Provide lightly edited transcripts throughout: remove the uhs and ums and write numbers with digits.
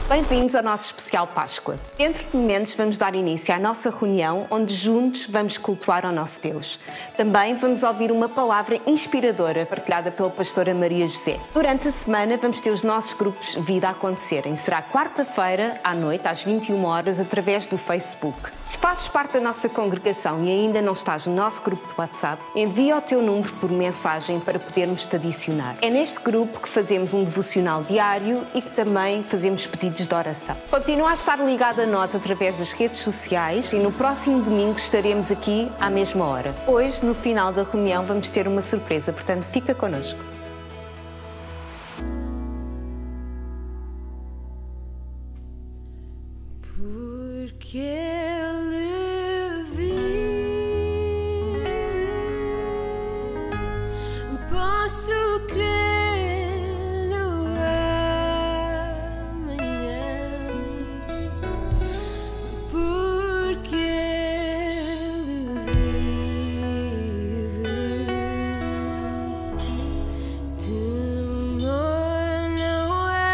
Bem-vindos ao nosso especial Páscoa. Dentro de momentos vamos dar início à nossa reunião, onde juntos vamos cultuar ao nosso Deus. Também vamos ouvir uma palavra inspiradora partilhada pela pastora Maria José. Durante a semana vamos ter os nossos grupos Vida a acontecerem. Será quarta-feira à noite, às 21 horas, através do Facebook. Se fazes parte da nossa congregação e ainda não estás no nosso grupo de WhatsApp, envia o teu número por mensagem para podermos te adicionar. É neste grupo que fazemos um devocional diário e que também fazemos pedidos de oração. Continua a estar ligado a nós através das redes sociais e no próximo domingo estaremos aqui à mesma hora. Hoje, no final da reunião, vamos ter uma surpresa, portanto, fica connosco. Porque Ele vive, posso crer no amanhã, porque Ele vive, temor não há.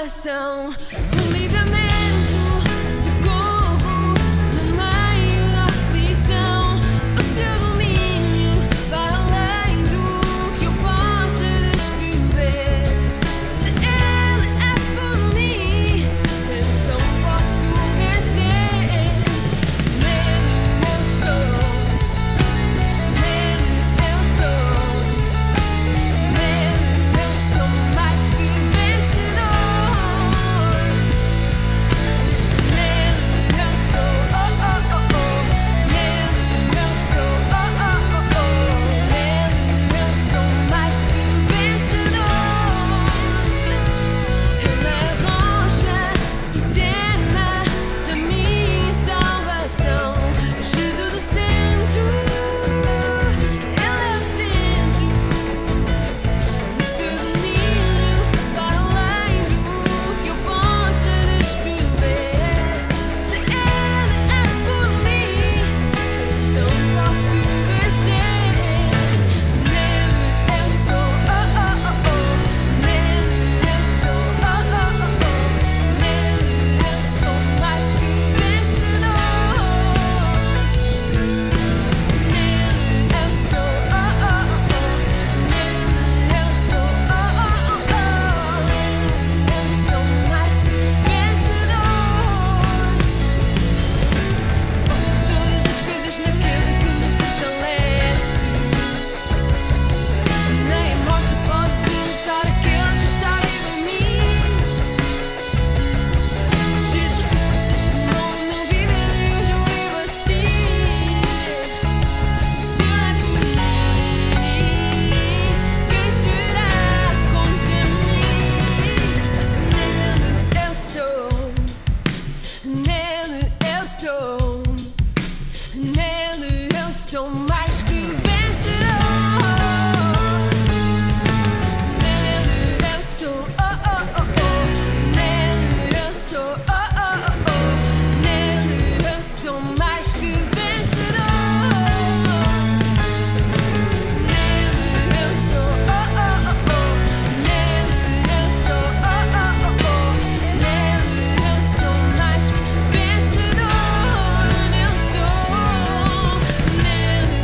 salvação, o livramento, socorro no meio da aflição. O seu domínio vai além do que eu possa descrever. Se Ele é por mim, então posso vencer. Nele eu sou, nele eu sou, nele eu sou mais que vencedor. Nele eu sou, oh oh oh oh. Nele eu sou, oh oh oh oh. Nele eu sou mais que vencedor. Ele é a rocha eterna da minha salvação. Jesus o centro, Ele é o centro. O seu domínio vai além do que eu possa descrever. Se Ele é por mim, então posso vencer. Nele eu sou, oh oh oh oh. Nele eu sou, oh oh oh oh. Nele eu sou mais que vencedor. Nele eu sou, oh oh oh oh. Nele eu sou, oh oh oh oh. Eu sou mais que vencedor. Posso todas as coisas naquele que me fortalece. Nem a morte pode derrotar aquele que está vivo em mim. Jesus Cristo transformou a minha vida e hoje eu vivo assim. Se Ele é por mim, quem será contra mim? Nele eu sou, nele eu sou, nele eu sou mais que vencedor. Nele eu sou, oh oh oh oh. Nele eu sou, oh oh oh oh. Nele eu sou mais que vencedor. Nele eu sou, oh oh oh oh. Nele eu sou, oh oh oh oh. Nele eu sou mais que vencedor. Eu sou, nele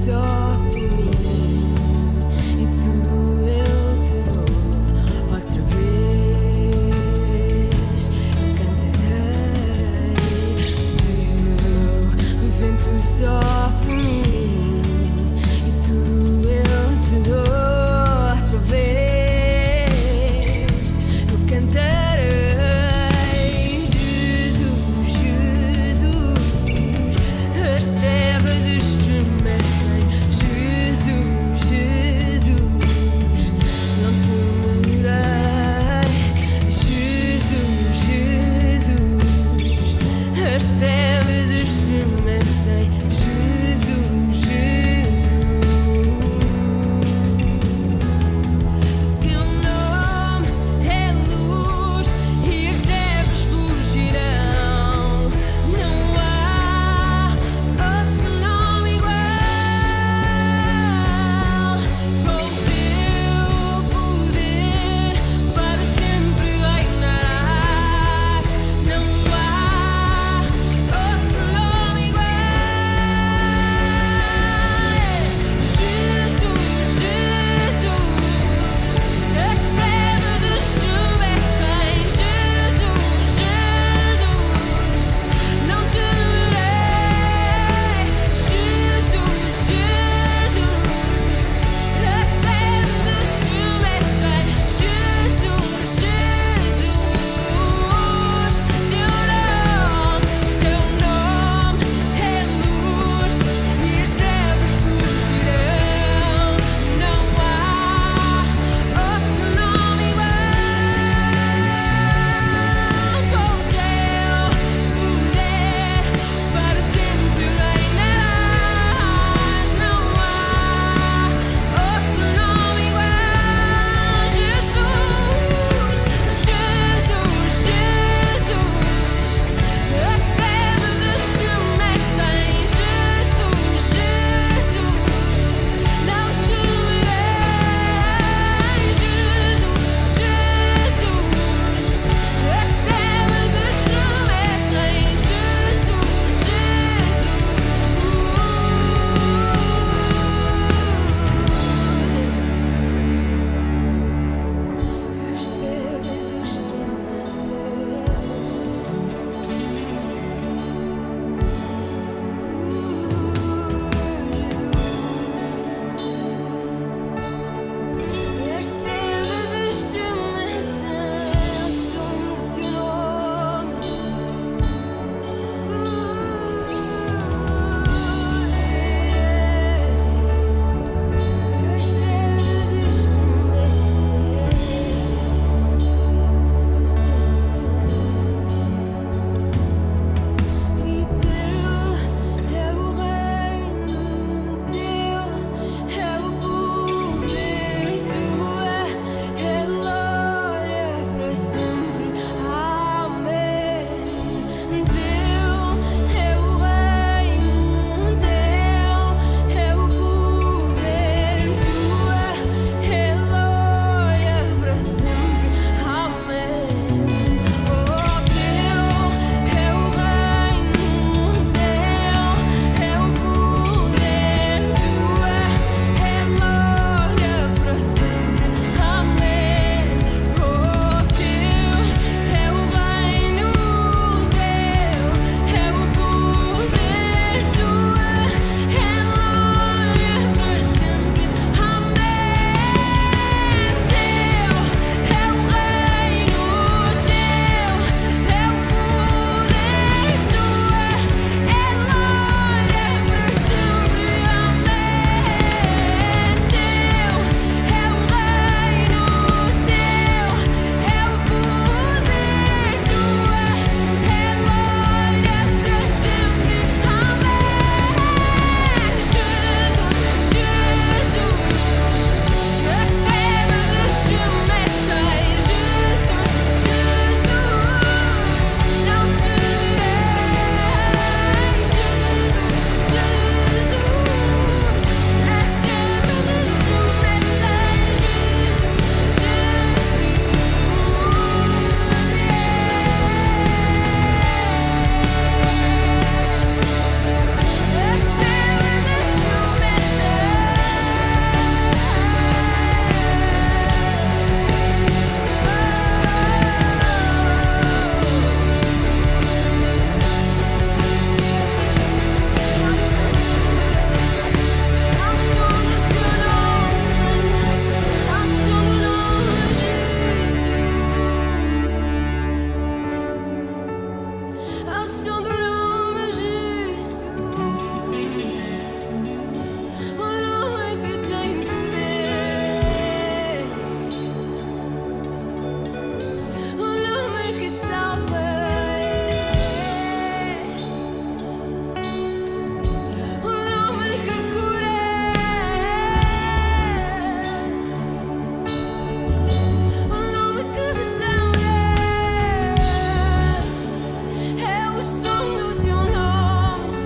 só por mim e tudo eu te dou outra vez. Eu cantarei teu vento só por mim e tudo eu te dou outra vez. Eu cantarei Jesus, Jesus. As trevas estremecem, Jesus, Jesus. Não temerei, Jesus, Jesus. As trevas estremecem, Jesus, Jesus. Teu nome é luz e as trevas fugirão. Não há outro nome igual. Com teu poder para sempre reinarás. Não há outro nome igual. ao som do nome justo, o nome que tem poder, o nome que salva, o nome que cura, o nome que restaura. É o som do teu nome,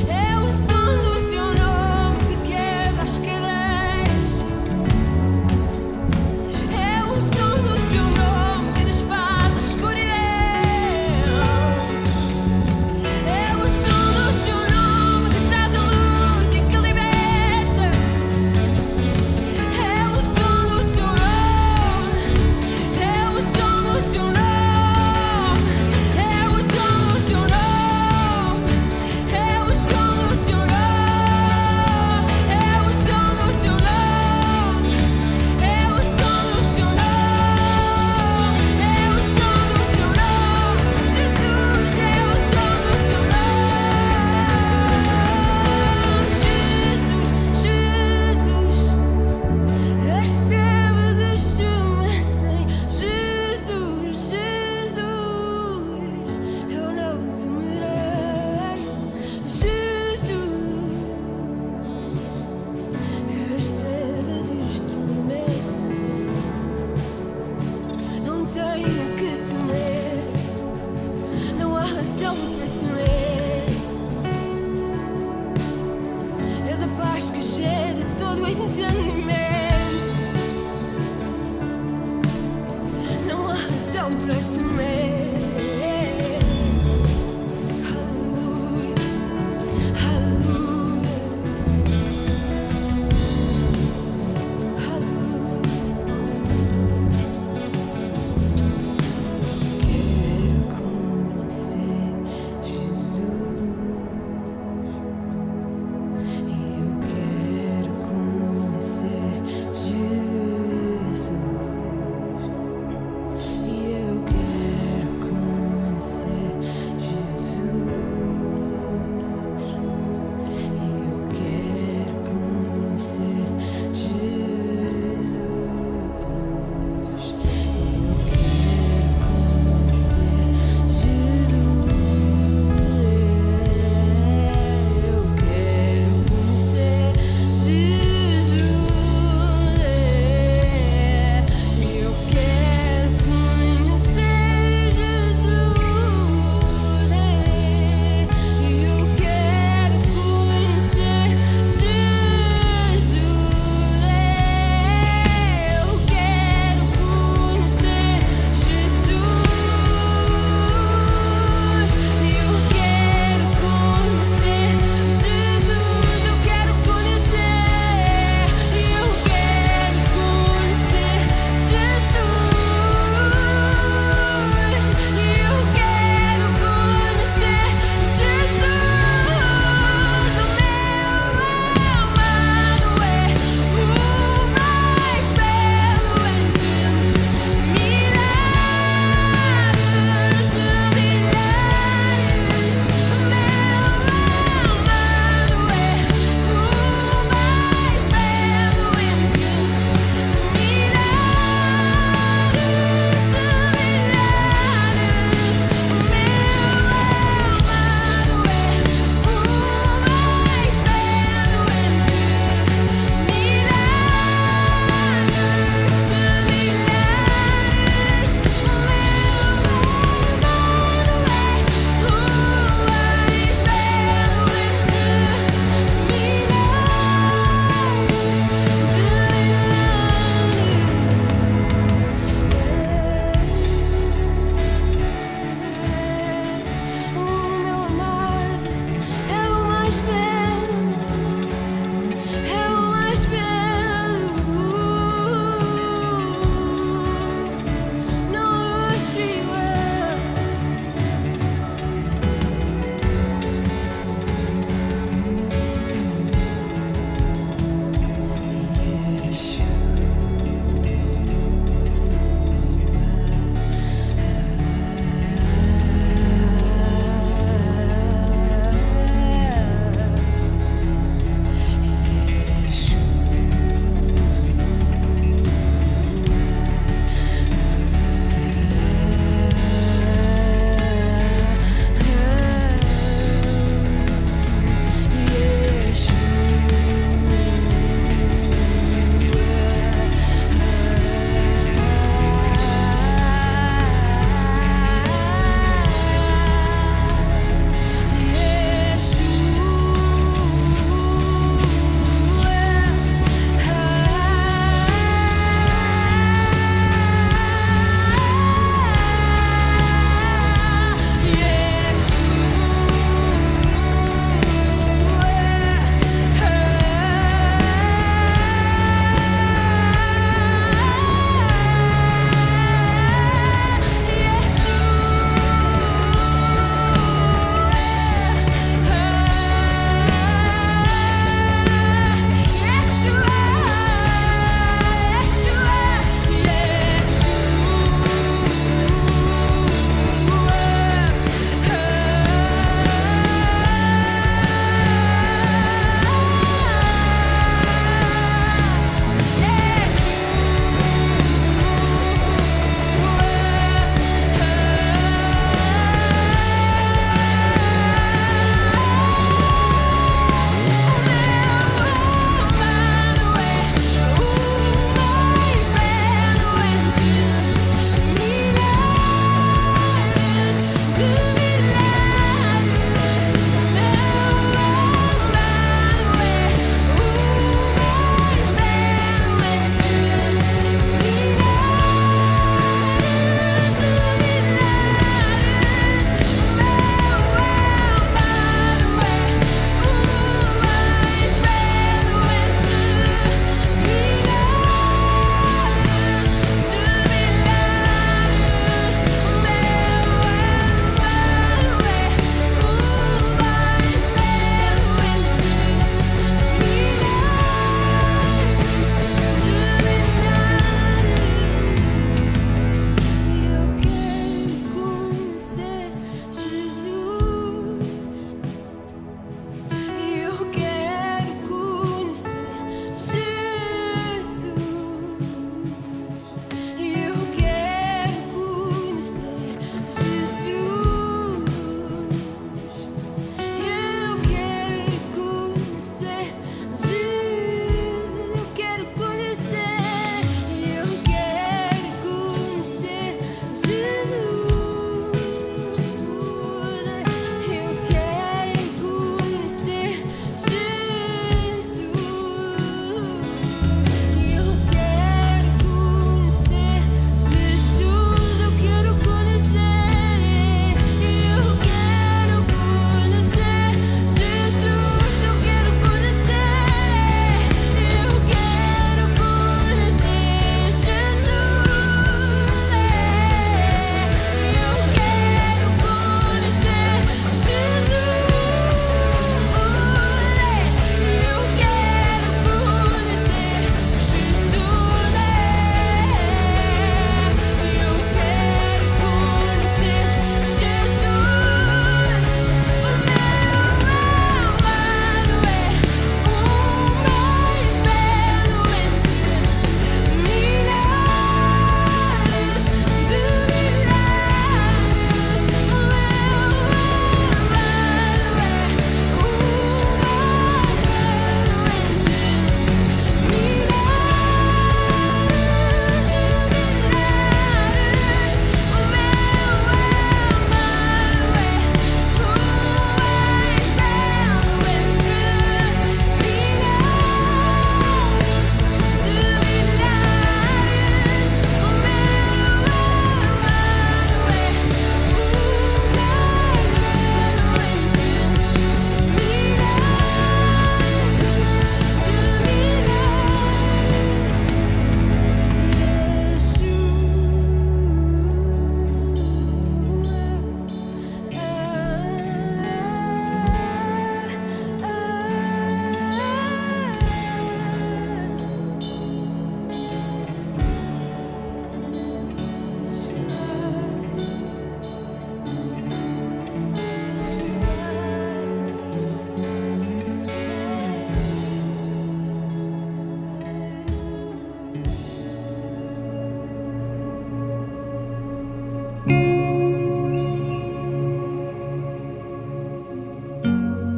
é o som do teu nome que quebra as cadeias, é o som do teu nome que desfaz a escuridão, é o som do teu nome que traz a luz e que liberta, é o som do teu nome, é o som do teu nome, é o som do teu nome, é o som do teu nome, é o som do teu nome, é o som do teu nome, é o som do teu nome, Jesus, é o som do teu nome, Jesus, Jesus, as trevas estremecem, Jesus, Jesus, eu não temerei, Jesus, as trevas estremecem, não tenho que temer, não há razão para temer, és a paz que excede todo o entendimento, não há razão para temer. Aleluia, aleluia, aleluia. Quero conhecer Jesus, e eu quero conhecer Jesus, e eu quero conhecer Jesus, e eu quero conhecer Jesus, e eu quero conhecer Jesus, eu quero conhecer Jesus, eu quero conhecer Jesus, eu quero conhecer Jesus, eu quero conhecer Jesus, eu quero conhecer, eu quero conhecer Jesus, eu quero conhecer Jesus, o meu amado é o mais belo entre milhares de milhares, o meu amado é o mais belo entre milhares de milhares, o meu amado é o mais belo entre milhares de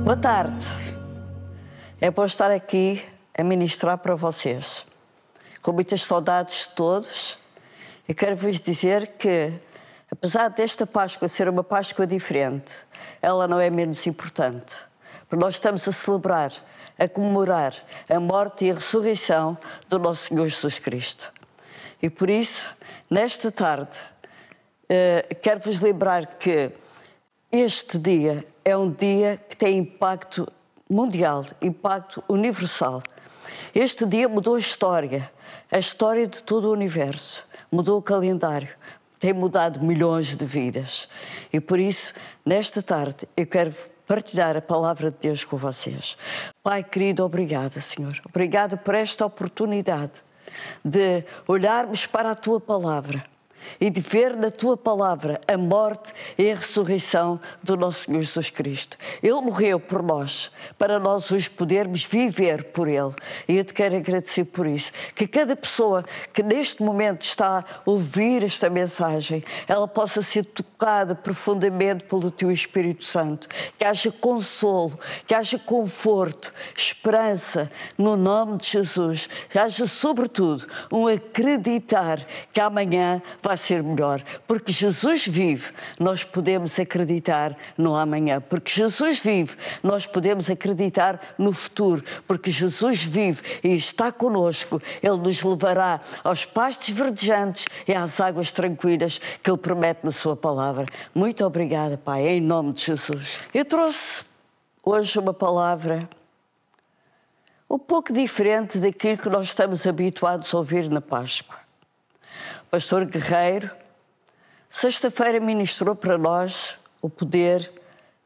Boa tarde. É bom estar aqui a ministrar para vocês. Com muitas saudades de todos. E quero-vos dizer que, apesar desta Páscoa ser uma Páscoa diferente, ela não é menos importante. Porque nós estamos a celebrar, a comemorar a morte e a ressurreição do nosso Senhor Jesus Cristo. E por isso, nesta tarde, quero-vos lembrar que este dia é um dia que tem impacto mundial, impacto universal. Este dia mudou a história de todo o universo, mudou o calendário, tem mudado milhões de vidas. E por isso, nesta tarde, eu quero partilhar a palavra de Deus com vocês. Pai querido, obrigada, Senhor. Obrigada por esta oportunidade de olharmos para a Tua palavra e de ver na Tua palavra a morte e a ressurreição do nosso Senhor Jesus Cristo. Ele morreu por nós, para nós hoje podermos viver por Ele. E eu te quero agradecer por isso. Que cada pessoa que neste momento está a ouvir esta mensagem, ela possa ser tocada profundamente pelo Teu Espírito Santo. Que haja consolo, que haja conforto, esperança, no nome de Jesus. Que haja, sobretudo, um acreditar que amanhã vai ser melhor. Porque Jesus vive, nós podemos acreditar no amanhã. Porque Jesus vive, nós podemos acreditar no futuro. Porque Jesus vive e está conosco. Ele nos levará aos pastos verdejantes e às águas tranquilas que Ele promete na Sua palavra. Muito obrigada, Pai, em nome de Jesus. Eu trouxe hoje uma palavra um pouco diferente daquilo que nós estamos habituados a ouvir na Páscoa. O pastor Guerreiro, sexta-feira, ministrou para nós o poder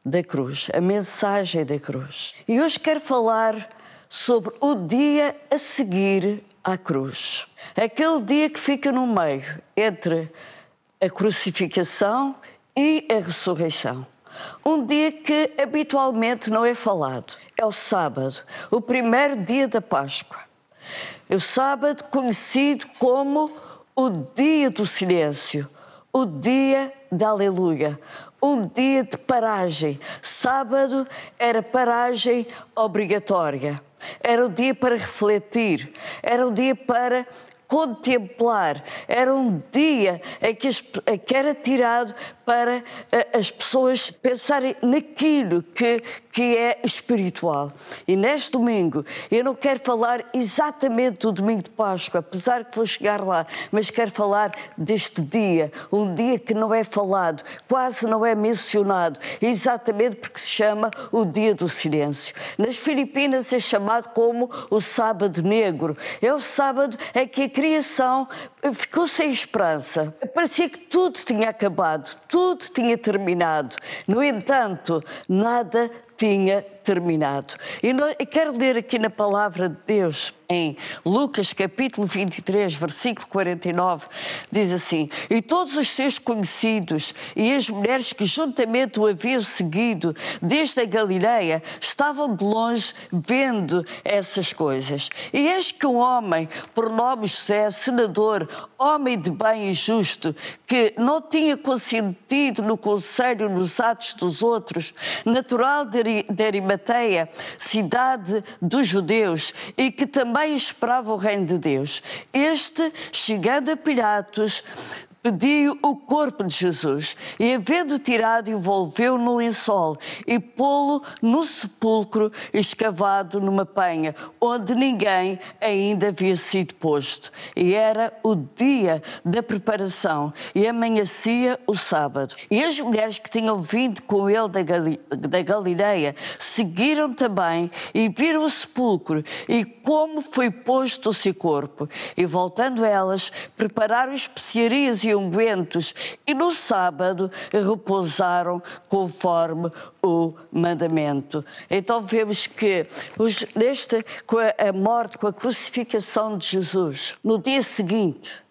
da cruz, a mensagem da cruz. E hoje quero falar sobre o dia a seguir à cruz. Aquele dia que fica no meio entre a crucificação e a ressurreição. Um dia que habitualmente não é falado. É o sábado, o primeiro dia da Páscoa. É o sábado conhecido como o dia do silêncio, o dia da aleluia, um dia de paragem. Sábado era paragem obrigatória. Era o dia para refletir, era o dia para contemplar, era um dia em que era tirado para as pessoas pensarem naquilo que é espiritual. E neste domingo, eu não quero falar exatamente do domingo de Páscoa, apesar que vou chegar lá, mas quero falar deste dia, um dia que não é falado, quase não é mencionado, exatamente porque se chama o dia do silêncio. Nas Filipinas é chamado como o sábado negro. É o sábado em que a criação ficou sem esperança. Parecia que tudo tinha acabado, tudo tinha terminado. No entanto, nada tinha terminado. E quero ler aqui na palavra de Deus, em Lucas capítulo 23, versículo 49, diz assim: E todos os seus conhecidos e as mulheres que juntamente o haviam seguido desde a Galileia estavam de longe vendo essas coisas. E eis que um homem, por nome José, senador, homem de bem e justo, que não tinha consentido no conselho nos atos dos outros, natural de Arimateia, cidade dos judeus, e que também esperava o reino de Deus. Este, chegando a Pilatos, pediu o corpo de Jesus e, havendo tirado, envolveu no lençol e pô-lo no sepulcro escavado numa penha, onde ninguém ainda havia sido posto. E era o dia da preparação e amanhecia o sábado. E as mulheres que tinham vindo com ele da Galileia seguiram também e viram o sepulcro e como foi posto o seu corpo. E voltando elas, prepararam especiarias e ungüentos, e no sábado repousaram conforme o mandamento. Então vemos que com a morte, com a crucificação de Jesus, no dia seguinte,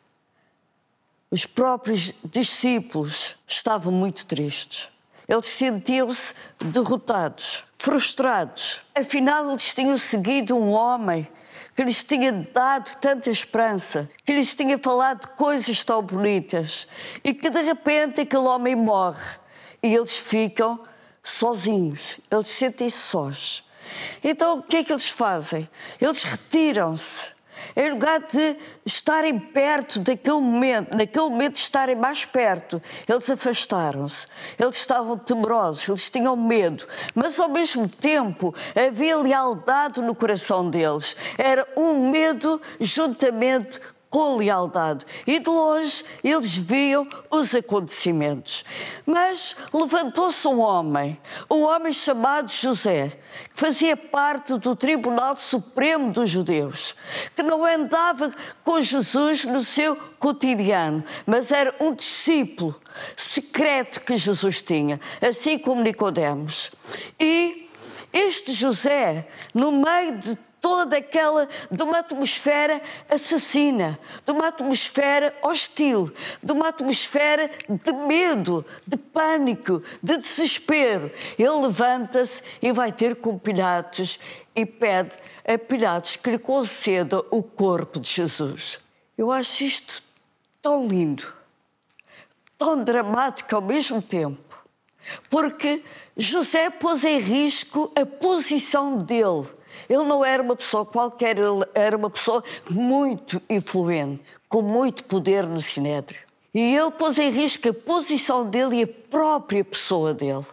os próprios discípulos estavam muito tristes. Eles sentiam-se derrotados, frustrados. Afinal, eles tinham seguido um homem que lhes tinha dado tanta esperança, que lhes tinha falado de coisas tão bonitas, e que de repente aquele homem morre e eles ficam sozinhos, eles sentem-se sós. Então o que é que eles fazem? Eles retiram-se. Em lugar de estarem perto naquele momento de estarem mais perto, eles afastaram-se. Eles estavam temerosos, eles tinham medo, mas ao mesmo tempo havia lealdade no coração deles. Era um medo juntamente com lealdade. E de longe eles viam os acontecimentos. Mas levantou-se um homem chamado José, que fazia parte do Tribunal Supremo dos Judeus, que não andava com Jesus no seu cotidiano, mas era um discípulo secreto que Jesus tinha, assim como Nicodemos. E este José, no meio de de uma atmosfera assassina, de uma atmosfera hostil, de uma atmosfera de medo, de pânico, de desespero. Ele levanta-se e vai ter com Pilatos e pede a Pilatos que lhe conceda o corpo de Jesus. Eu acho isto tão lindo, tão dramático ao mesmo tempo, porque José pôs em risco a posição dele. Ele não era uma pessoa qualquer, ele era uma pessoa muito influente, com muito poder no Sinédrio. E ele pôs em risco a posição dele e a própria pessoa dele.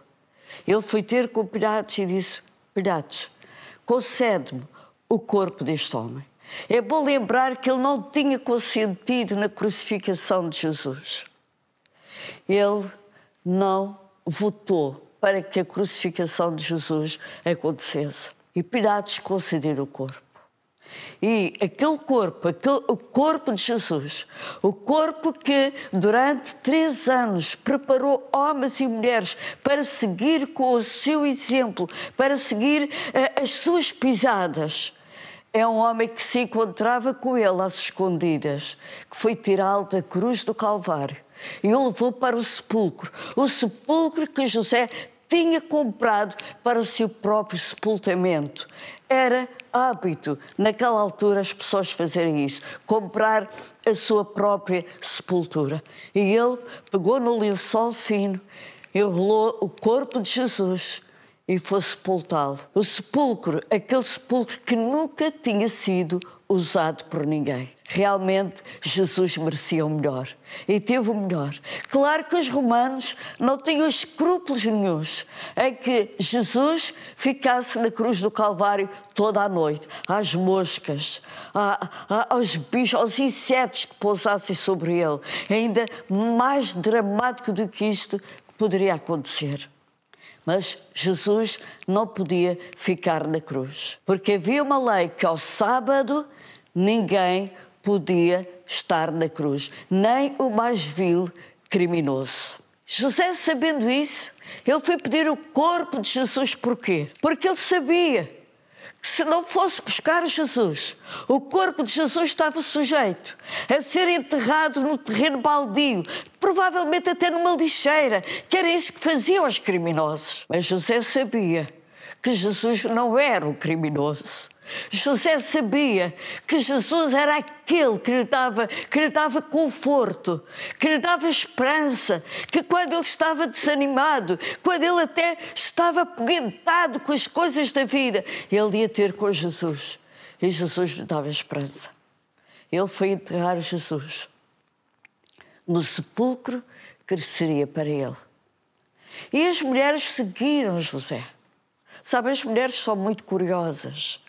Ele foi ter com Pilatos e disse: Pilatos, concede-me o corpo deste homem. É bom lembrar que ele não tinha consentido na crucificação de Jesus. Ele não votou para que a crucificação de Jesus acontecesse. E Pilatos concedeu o corpo. E aquele corpo, o corpo de Jesus, o corpo que durante 3 anos preparou homens e mulheres para seguir com o seu exemplo, para seguir as suas pisadas, é um homem que se encontrava com ele às escondidas, que foi tirá-lo da cruz do Calvário e o levou para o sepulcro que José tinha comprado para o seu próprio sepultamento. Era hábito, naquela altura, as pessoas fazerem isso, comprar a sua própria sepultura. E ele pegou no lençol fino, enrolou o corpo de Jesus e foi sepultá-lo. O sepulcro, aquele sepulcro que nunca tinha sido usado por ninguém. Realmente, Jesus merecia o melhor e teve o melhor. Claro que os romanos não tinham escrúpulos nenhuns em que Jesus ficasse na cruz do Calvário toda a noite, às moscas, aos bichos, aos insetos que pousassem sobre ele. Ainda mais dramático do que isto poderia acontecer. Mas Jesus não podia ficar na cruz, porque havia uma lei que ao sábado ninguém podia estar na cruz, nem o mais vil criminoso. José, sabendo isso, ele foi pedir o corpo de Jesus. Porquê? Porque ele sabia que se não fosse buscar Jesus, o corpo de Jesus estava sujeito a ser enterrado no terreno baldio, provavelmente até numa lixeira, que era isso que faziam os criminosos. Mas José sabia que Jesus não era um criminoso. José sabia que Jesus era aquele que lhe dava conforto, que lhe dava esperança, que quando ele estava desanimado, quando ele até estava apoguentado com as coisas da vida, ele ia ter com Jesus. E Jesus lhe dava esperança. Ele foi enterrar Jesus no sepulcro que seria para ele. E as mulheres seguiram José. Sabe, as mulheres são muito curiosas.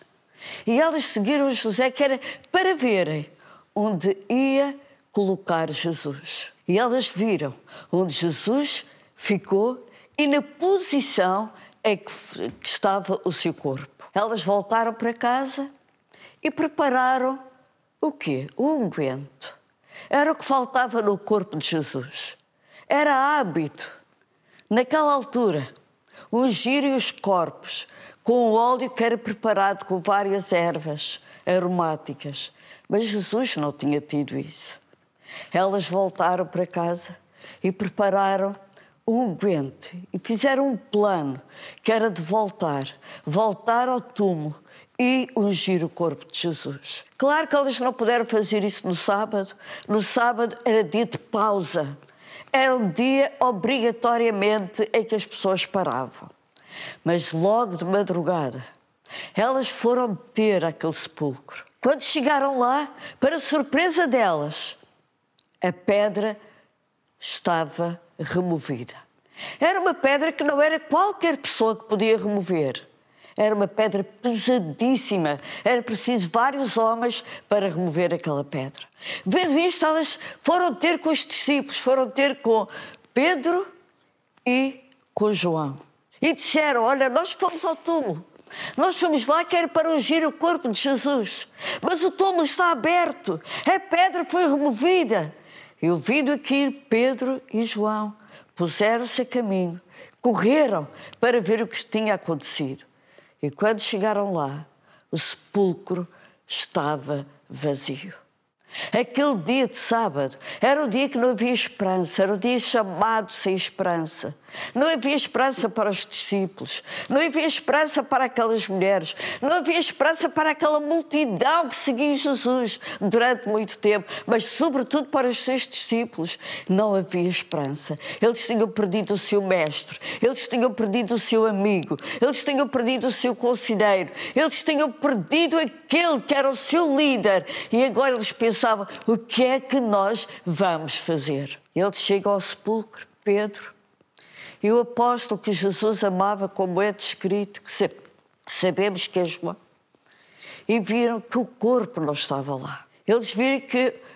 E elas seguiram José, que era para verem onde ia colocar Jesus. E elas viram onde Jesus ficou e na posição em que estava o seu corpo. Elas voltaram para casa e prepararam o quê? O unguento. Era o que faltava no corpo de Jesus. Era hábito, naquela altura, ungirem os corpos com o óleo que era preparado com várias ervas aromáticas. Mas Jesus não tinha tido isso. Elas voltaram para casa e prepararam um unguento e fizeram um plano que era de voltar ao túmulo e ungir o corpo de Jesus. Claro que elas não puderam fazer isso no sábado. No sábado era dia de pausa. Era um dia, obrigatoriamente, em que as pessoas paravam. Mas logo de madrugada, elas foram ter aquele sepulcro. Quando chegaram lá, para surpresa delas, a pedra estava removida. Era uma pedra que não era qualquer pessoa que podia remover. Era uma pedra pesadíssima. Era preciso vários homens para remover aquela pedra. Vendo isto, elas foram ter com os discípulos, foram ter com Pedro e com João. E disseram, olha, nós fomos ao túmulo. Nós fomos lá que era para ungir o corpo de Jesus. Mas o túmulo está aberto. A pedra foi removida. E ouvindo aquilo, Pedro e João puseram-se a caminho, correram para ver o que tinha acontecido. E quando chegaram lá, o sepulcro estava vazio. Aquele dia de sábado era um dia que não havia esperança, era um dia chamado sem esperança. Não havia esperança para os discípulos, não havia esperança para aquelas mulheres, não havia esperança para aquela multidão que seguia Jesus durante muito tempo, mas sobretudo para os seus discípulos não havia esperança. Eles tinham perdido o seu mestre, eles tinham perdido o seu amigo, eles tinham perdido o seu conselheiro, eles tinham perdido aquele que era o seu líder e agora eles pensavam, o que é que nós vamos fazer? Eles chegam ao sepulcro, Pedro, e o apóstolo que Jesus amava, como é descrito, que sabemos que é João, e viram que o corpo não estava lá. Eles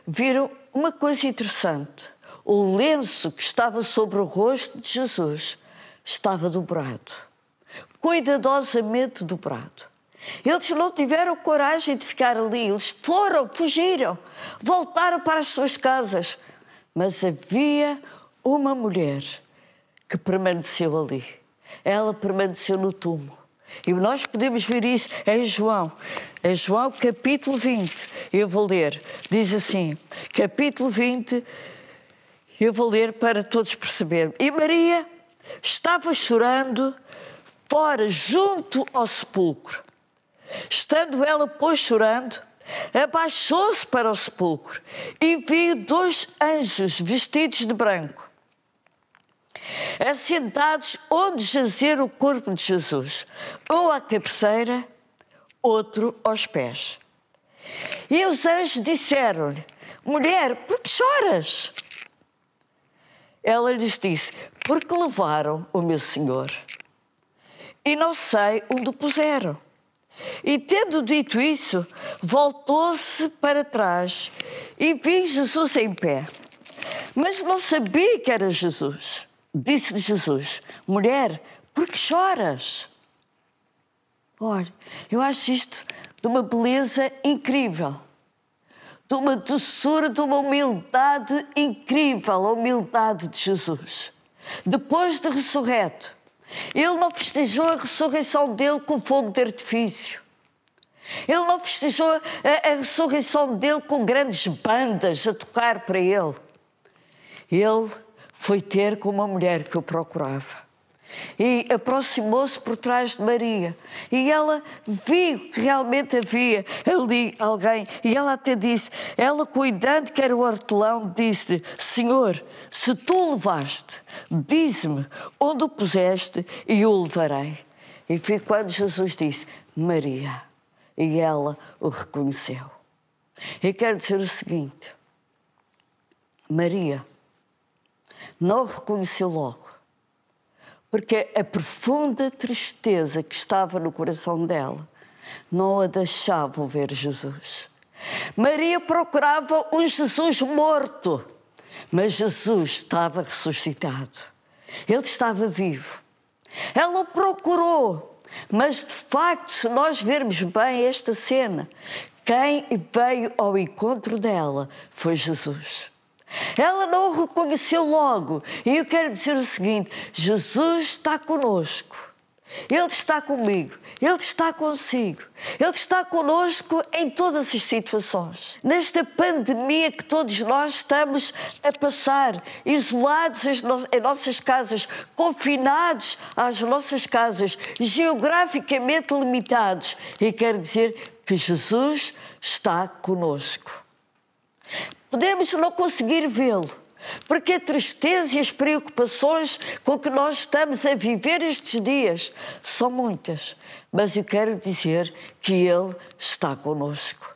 viram uma coisa interessante. O lenço que estava sobre o rosto de Jesus estava dobrado, cuidadosamente dobrado. Eles não tiveram coragem de ficar ali, eles fugiram, voltaram para as suas casas. Mas havia uma mulher que permaneceu ali. Ela permaneceu no túmulo. E nós podemos ver isso em João capítulo 20. Eu vou ler, diz assim, capítulo 20, eu vou ler para todos perceberem. E Maria estava chorando fora, junto ao sepulcro. Estando ela, pois, chorando, abaixou-se para o sepulcro e viu 2 anjos vestidos de branco, assentados onde jazera o corpo de Jesus, um à cabeceira, outro aos pés. E os anjos disseram-lhe, mulher, por que choras? Ela lhes disse, porque levaram o meu Senhor e não sei onde o puseram. E tendo dito isso, voltou-se para trás e viu Jesus em pé. Mas não sabia que era Jesus. Disse-lhe Jesus, mulher, por que choras? Olha, eu acho isto de uma beleza incrível, de uma doçura, de uma humildade incrível, a humildade de Jesus. Depois de ressurreto, ele não festejou a ressurreição dele com fogo de artifício. Ele não festejou a ressurreição dele com grandes bandas a tocar para ele. Ele foi ter com uma mulher que o procurava. E aproximou-se por trás de Maria. E ela viu que realmente havia ali alguém. E ela até disse, ela cuidando que era o hortelão, disse-lhe, Senhor, se tu o levaste, dize-me onde o puseste e o levarei. E foi quando Jesus disse, Maria. E ela o reconheceu. E quero dizer o seguinte, Maria não o reconheceu logo, porque a profunda tristeza que estava no coração dela não a deixava ver Jesus. Maria procurava um Jesus morto, mas Jesus estava ressuscitado. Ele estava vivo. Ela o procurou, mas de facto, se nós vermos bem esta cena, quem veio ao encontro dela foi Jesus. Ela não o reconheceu logo. E eu quero dizer o seguinte, Jesus está conosco. Ele está comigo. Ele está consigo. Ele está conosco em todas as situações. Nesta pandemia que todos nós estamos a passar, isolados em nossas casas, confinados às nossas casas, geograficamente limitados. E quero dizer que Jesus está conosco. Podemos não conseguir vê-lo, Porque a tristeza e as preocupações com que nós estamos a viver estes dias são muitas. Mas eu quero dizer que Ele está conosco.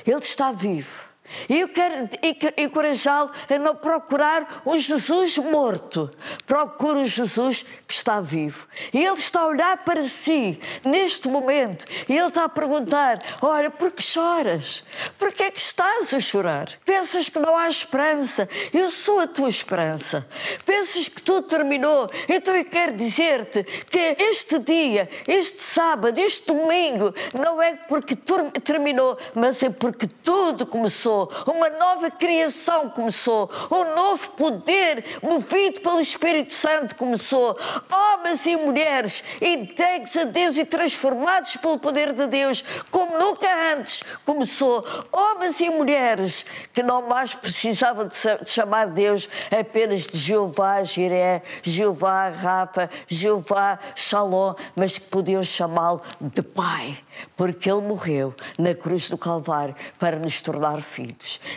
Ele está vivo. E eu quero encorajá-lo a não procurar um Jesus morto. Procure um Jesus que está vivo. E Ele está a olhar para si neste momento. E Ele está a perguntar: olha, por que choras? Por que é que estás a chorar? Pensas que não há esperança? Eu sou a tua esperança. Pensas que tudo terminou? Então eu quero dizer-te que este dia, este sábado, este domingo, não é porque terminou, mas é porque tudo começou. Uma nova criação começou. Um novo poder movido pelo Espírito Santo começou. Homens e mulheres entregues a Deus e transformados pelo poder de Deus como nunca antes começou. Homens e mulheres que não mais precisavam de chamar Deus apenas de Jeová Jiré, Jeová Rafa, Jeová Shalom, mas que podiam chamá-lo de Pai, porque Ele morreu na cruz do Calvário para nos tornar filhos.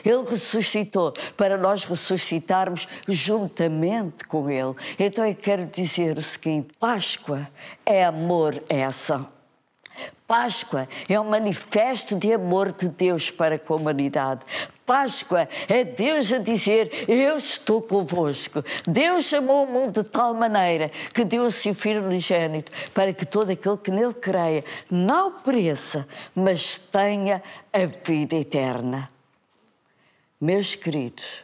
Ele ressuscitou para nós ressuscitarmos juntamente com Ele. Então eu quero dizer o seguinte: Páscoa é amor, é ação. Páscoa é um manifesto de amor de Deus para com a humanidade. Páscoa é Deus a dizer: eu estou convosco. Deus amou o mundo de tal maneira que deu o seu Filho unigênito para que todo aquele que nele creia não pereça, mas tenha a vida eterna. Meus queridos,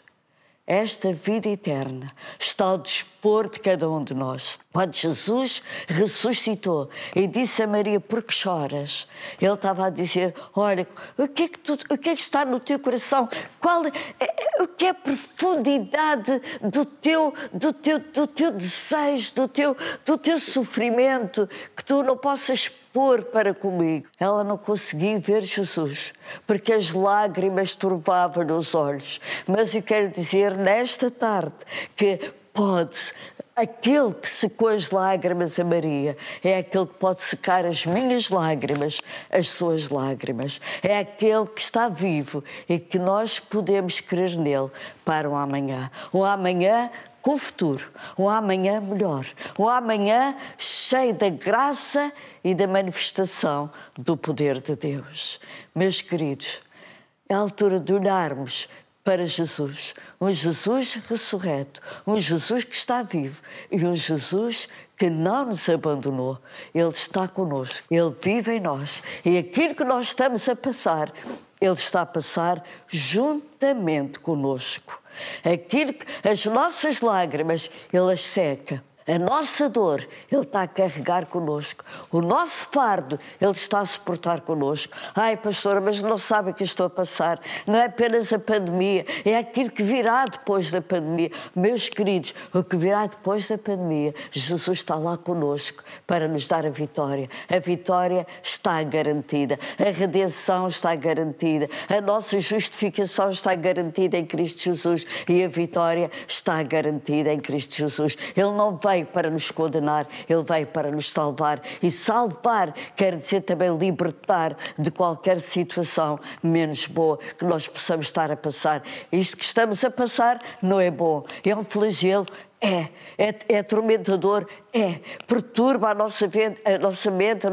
esta vida eterna está ao dispor de cada um de nós. Quando Jesus ressuscitou e disse a Maria: por que choras? Ele estava a dizer: olha, o que é que está no teu coração? O que é a profundidade do teu desejo, do teu sofrimento, que tu não possas pôr para comigo? Ela não conseguia ver Jesus, porque as lágrimas turvavam-lhe os olhos. Mas eu quero dizer nesta tarde que aquele que secou as lágrimas a Maria é aquele que pode secar as minhas lágrimas, as suas lágrimas. É aquele que está vivo e que nós podemos crer nele para um amanhã. Um amanhã com futuro, um amanhã melhor, um amanhã cheio da graça e da manifestação do poder de Deus. Meus queridos, é a altura de olharmos para Jesus, um Jesus ressurreto, um Jesus que está vivo e um Jesus que não nos abandonou. Ele está connosco, Ele vive em nós e aquilo que nós estamos a passar, Ele está a passar juntamente connosco. As nossas lágrimas, Ele as seca. A nossa dor, Ele está a carregar connosco. O nosso fardo, Ele está a suportar connosco. Ai, pastora, mas não sabe o que eu estou a passar. Não é apenas a pandemia, é aquilo que virá depois da pandemia. Meus queridos, o que virá depois da pandemia, Jesus está lá connosco para nos dar a vitória. A vitória está garantida. A redenção está garantida. A nossa justificação está garantida em Cristo Jesus. E a vitória está garantida em Cristo Jesus. Ele não veio para nos condenar, Ele veio para nos salvar. E salvar quer dizer também libertar de qualquer situação menos boa que nós possamos estar a passar. Isto que estamos a passar não é bom, é um flagelo. É atormentador, perturba a nossa mente,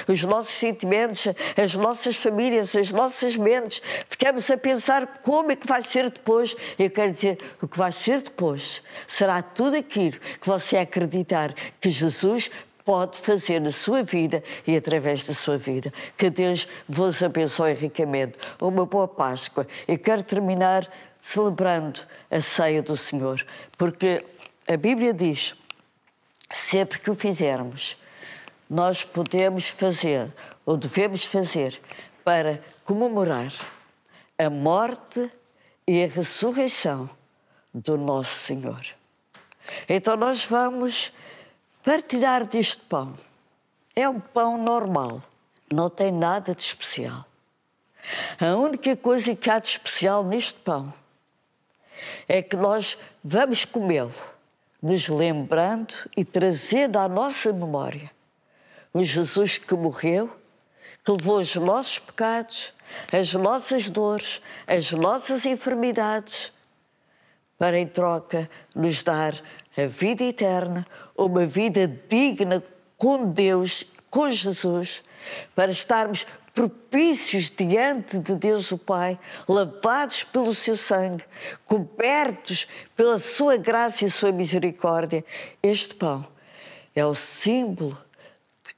os nossos sentimentos, as nossas famílias, as nossas mentes. Ficamos a pensar como é que vai ser depois. Eu quero dizer, o que vai ser depois será tudo aquilo que você acreditar que Jesus pode fazer na sua vida e através da sua vida. Que Deus vos abençoe ricamente. Uma boa Páscoa. Eu quero terminar celebrando a ceia do Senhor, porque a Bíblia diz: sempre que o fizermos, nós podemos fazer, ou devemos fazer, para comemorar a morte e a ressurreição do nosso Senhor. Então nós vamos partilhar deste pão. É um pão normal, não tem nada de especial. A única coisa que há de especial neste pão é que nós vamos comê-lo, nos lembrando e trazendo à nossa memória o Jesus que morreu, que levou os nossos pecados, as nossas dores, as nossas enfermidades, para em troca nos dar a vida eterna, uma vida digna com Deus, com Jesus, para estarmos propícios diante de Deus o Pai, lavados pelo seu sangue, cobertos pela sua graça e sua misericórdia. Este pão é o símbolo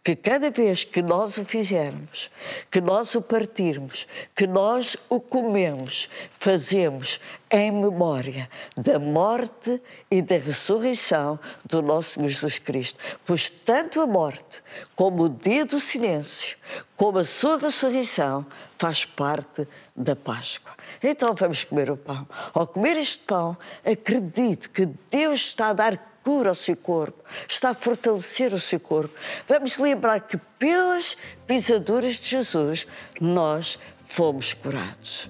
que cada vez que nós o fizermos, que nós o partirmos, que nós o comemos, fazemos em memória da morte e da ressurreição do nosso Senhor Jesus Cristo. Pois tanto a morte como o dia do silêncio, como a sua ressurreição, faz parte da Páscoa. Então vamos comer o pão. Ao comer este pão, acredito que Deus está a dar cura ao seu corpo, está a fortalecer o seu corpo. Vamos lembrar que pelas pisaduras de Jesus nós fomos curados.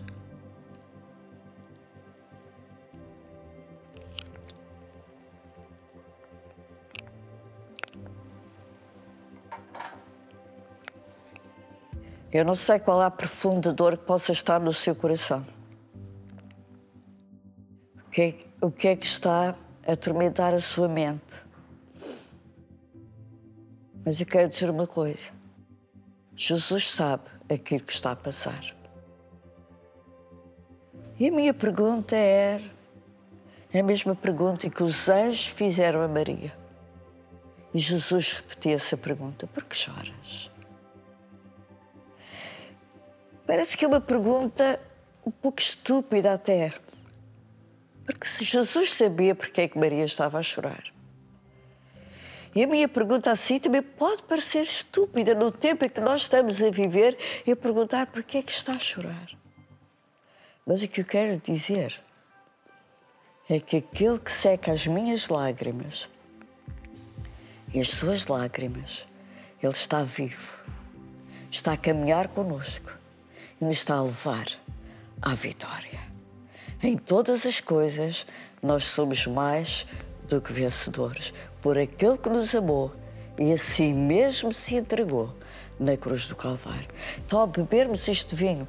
Eu não sei qual é a profunda dor que possa estar no seu coração. O que é que está a atormentar a sua mente? Mas eu quero dizer uma coisa. Jesus sabe aquilo que está a passar. E a minha pergunta é a mesma pergunta que os anjos fizeram a Maria. E Jesus repetia essa pergunta: por que choras? Parece que é uma pergunta um pouco estúpida até. Porque se Jesus sabia porque é que Maria estava a chorar. E a minha pergunta assim também pode parecer estúpida no tempo em que nós estamos a viver e a perguntar porque é que está a chorar. Mas o que eu quero dizer é que aquele que seca as minhas lágrimas e as suas lágrimas, ele está vivo, está a caminhar connosco e nos está a levar à vitória. Em todas as coisas, nós somos mais do que vencedores, por aquele que nos amou e assim mesmo se entregou na cruz do Calvário. Então, ao bebermos este vinho,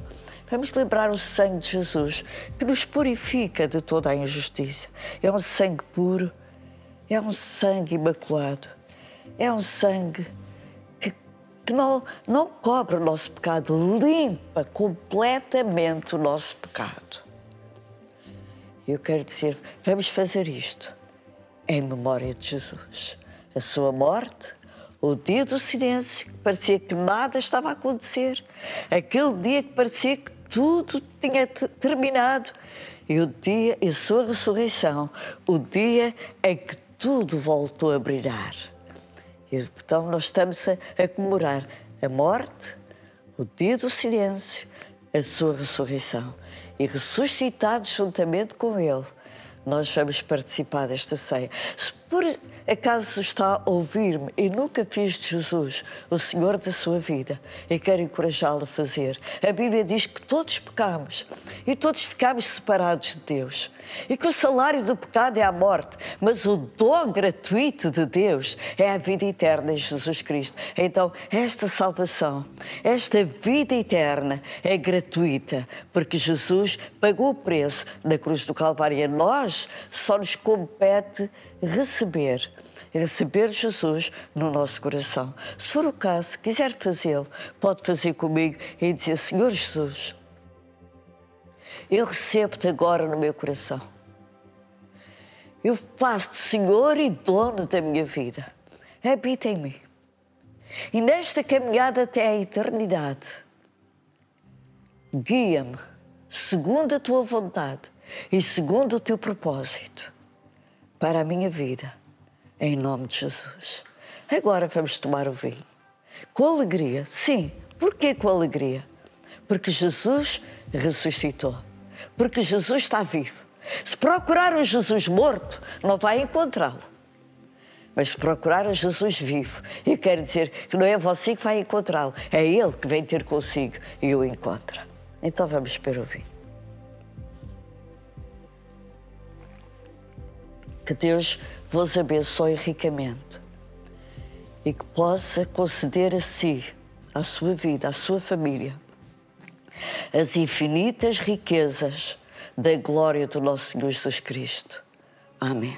vamos lembrar o sangue de Jesus, que nos purifica de toda a injustiça. É um sangue puro, é um sangue imaculado, é um sangue que não cobre o nosso pecado, limpa completamente o nosso pecado. Eu quero dizer, vamos fazer isto em memória de Jesus. A sua morte, o dia do silêncio, que parecia que nada estava a acontecer, aquele dia que parecia que tudo tinha terminado, e o dia e a sua ressurreição, o dia em que tudo voltou a brilhar. E então nós estamos a comemorar a morte, o dia do silêncio, a sua ressurreição. E ressuscitados juntamente com Ele, nós vamos participar desta ceia. Se por acaso está a ouvir-me e nunca fez de Jesus o Senhor da sua vida, eu quero encorajá-lo a fazer. A Bíblia diz que todos pecamos e todos ficamos separados de Deus. E que o salário do pecado é a morte, mas o dom gratuito de Deus é a vida eterna em Jesus Cristo. Então, esta salvação, esta vida eterna é gratuita, porque Jesus pagou o preço na cruz do Calvário. E a nós só nos compete receber Jesus no nosso coração. Se for o caso, quiser fazê-lo, pode fazer comigo e dizer: Senhor Jesus, eu recebo-te agora no meu coração. Eu faço-te Senhor e dono da minha vida. Habita em mim. E nesta caminhada até à eternidade, guia-me segundo a tua vontade e segundo o teu propósito para a minha vida, em nome de Jesus. Agora vamos tomar o vinho. Com alegria, sim. Porquê com alegria? Porque Jesus ressuscitou. Porque Jesus está vivo. Se procurar um Jesus morto, não vai encontrá-lo. Mas se procurar um Jesus vivo, eu quero dizer que não é você que vai encontrá-lo, é Ele que vem ter consigo e o encontra. Então vamos beber o vinho. Que Deus vos abençoe ricamente e que possa conceder a si, à sua vida, à sua família, as infinitas riquezas da glória do nosso Senhor Jesus Cristo. Amém.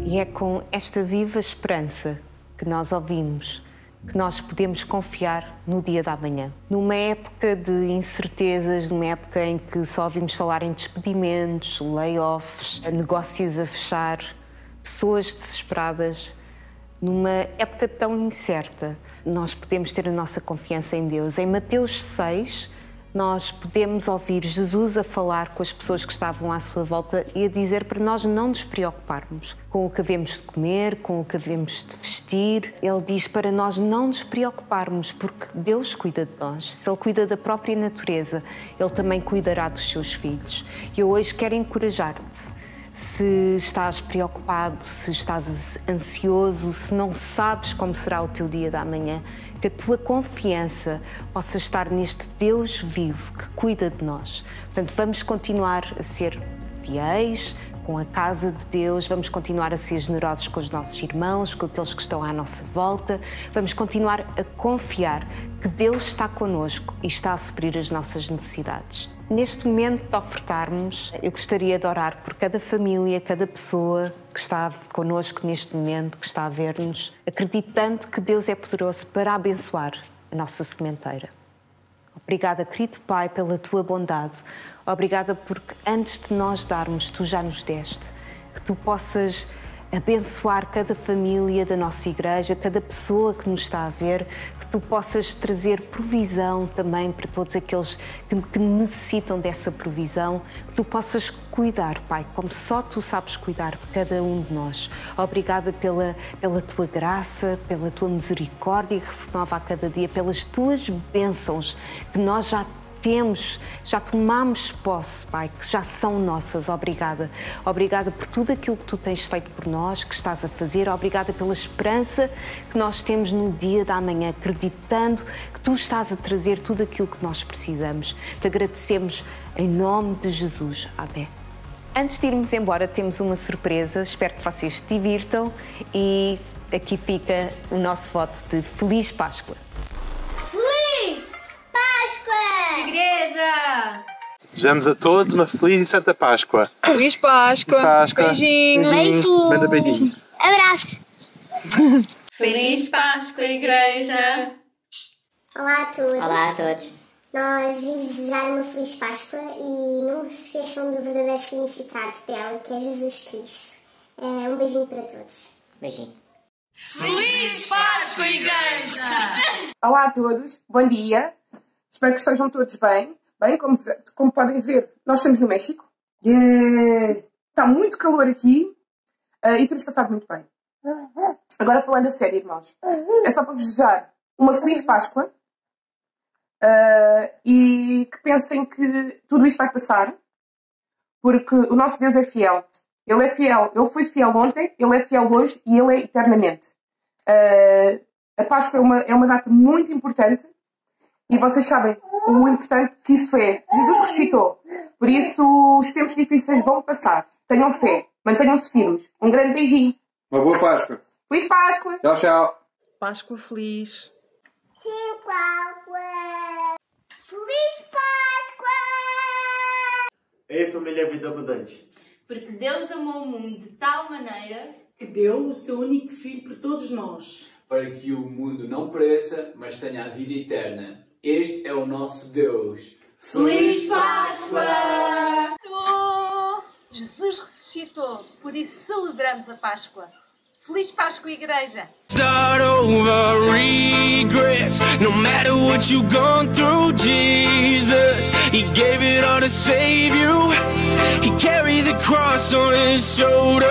E é com esta viva esperança que nós ouvimos que nós podemos confiar no dia da manhã. Numa época de incertezas, numa época em que só ouvimos falar em despedimentos, layoffs, negócios a fechar, pessoas desesperadas, numa época tão incerta, nós podemos ter a nossa confiança em Deus. Em Mateus 6, nós podemos ouvir Jesus a falar com as pessoas que estavam à sua volta e a dizer para nós não nos preocuparmos com o que havemos de comer, com o que havemos de vestir. Ele diz para nós não nos preocuparmos porque Deus cuida de nós. Se Ele cuida da própria natureza, Ele também cuidará dos seus filhos. E eu hoje quero encorajar-te. Se estás preocupado, se estás ansioso, se não sabes como será o teu dia da manhã, que a tua confiança possa estar neste Deus vivo que cuida de nós. Portanto, vamos continuar a ser fiéis com a casa de Deus, vamos continuar a ser generosos com os nossos irmãos, com aqueles que estão à nossa volta, vamos continuar a confiar que Deus está connosco e está a suprir as nossas necessidades. Neste momento de ofertarmos, eu gostaria de orar por cada família, cada pessoa que está connosco neste momento, que está a ver-nos, acreditando que Deus é poderoso para abençoar a nossa sementeira. Obrigada, querido Pai, pela tua bondade. Obrigada porque antes de nós darmos, tu já nos deste. Que tu possas abençoar cada família da nossa igreja, cada pessoa que nos está a ver, que tu possas trazer provisão também para todos aqueles que necessitam dessa provisão, que tu possas cuidar, Pai, como só tu sabes cuidar de cada um de nós. Obrigada pela tua graça, pela tua misericórdia que se renova a cada dia, pelas tuas bênçãos que nós já tomamos posse, Pai, que já são nossas. Obrigada. Obrigada por tudo aquilo que tu tens feito por nós, que estás a fazer. Obrigada pela esperança que nós temos no dia da manhã, acreditando que tu estás a trazer tudo aquilo que nós precisamos. Te agradecemos em nome de Jesus. Amém. Antes de irmos embora, temos uma surpresa. Espero que vocês se divirtam e aqui fica o nosso voto de Feliz Páscoa. Igreja! Desejamos a todos uma feliz e santa Páscoa. Feliz Páscoa! Beijinhos! Beijinhos! Manda beijinhos! Abraço! Feliz Páscoa, Igreja! Olá a todos! Olá a todos. Nós vimos desejar uma feliz Páscoa e não se esqueçam do verdadeiro significado dela, que é Jesus Cristo. Um beijinho para todos. Beijinho. Feliz Páscoa, Igreja! Olá a todos, bom dia. Espero que estejam todos bem. Bem, como podem ver, nós estamos no México. Está muito calor aqui e temos passado muito bem. Agora falando a sério, irmãos, é só para vos desejar uma feliz Páscoa e que pensem que tudo isto vai passar, porque o nosso Deus é fiel. Ele é fiel. Ele foi fiel ontem, Ele é fiel hoje e Ele é eternamente. A Páscoa é uma data muito importante. E vocês sabem o importante que isso é. Jesus ressuscitou. Por isso, os tempos difíceis vão passar. Tenham fé. Mantenham-se firmes. Um grande beijinho. Uma boa Páscoa. Feliz Páscoa. Tchau, tchau. Páscoa feliz. Feliz Páscoa! Feliz Páscoa! Ei, família Vida Abundante. Porque Deus amou o mundo de tal maneira que deu o seu único Filho por todos nós, para que o mundo não pereça, mas tenha a vida eterna. Este é o nosso Deus. Feliz Páscoa! Jesus ressuscitou, por isso celebramos a Páscoa. Feliz Páscoa, Igreja! Start over regrets. No matter what you've gone through, Jesus, He gave it all to save you. He carried the cross on His shoulders.